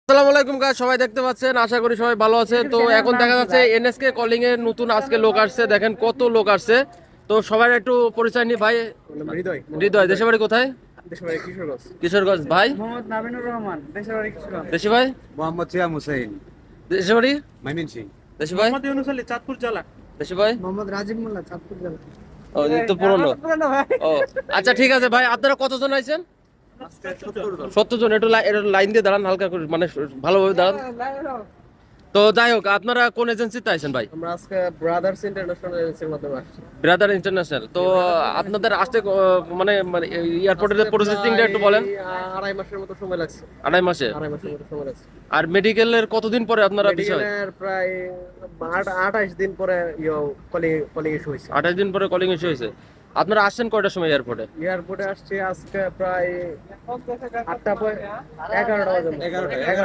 আসসালামু আলাইকুম গাইস, সবাই দেখতে পাচ্ছেন, আশা করি সবাই ভালো আছে। তো এখন দেখা যাচ্ছে এনএসকে কলিং এর নতুন আজকে লোক আসছে, দেখেন কত লোক আসছে। তো সবার একটু পরিচয় নি ভাই। হৃদয় হৃদয়, দেশের বাড়ি কোথায়? দেশের বাড়ি কিশোরগঞ্জ। কিশোরগঞ্জ। ভাই মোহাম্মদ নাবিনুর রহমান, দেশের বাড়ি কিশোরগঞ্জ। দেশি ভাই? মোহাম্মদ সিয়াম হুসাইন, দেশের বাড়ি? ময়মনসিং। দেশি ভাই? মোহাম্মদ ইউনুস আলী, চাঁদপুর জেলা। দেশি ভাই? মোহাম্মদ রাজীব মোল্লা, চাঁদপুর জেলা। ও, এই তো পুরনো। ও আচ্ছা, ঠিক আছে ভাই, আপনারা কতজন আইছেন? 70 জন। একটু লাইন দিয়ে দাঁড়ান, হালকা করে, মানে ভালোভাবে দাঁড়ান। তো যাই হোক, আপনারা কোন এজেন্সিতে আইছেন ভাই? আমরা আজকে ব্রাদার্স ইন্টারন্যাশনাল এজেন্সির মাধ্যমে আসছি। Brother international. তো আপনাদের আসতে মানে মানে এয়ারপোর্টের প্রসেসিংটা একটু বলেন। আড়াই মাসের মতো সময় লাগছে। আড়াই মাসে? আড়াই মাসের মতো সময় লাগছে। আর মেডিকেলের কতদিন পরে আপনারা বিষয়? মেডিকেলের প্রায় 28 দিন পরে কলিং ইস্যু হয়েছে। 28 দিন পরে কলিং ইস্যু হয়েছে। আপনারা আসছেন কয়টার সময় এয়ারপোর্টে? এয়ারপোর্টে আসছে আজকে প্রায় 8টা 11টা বাজে। 11টা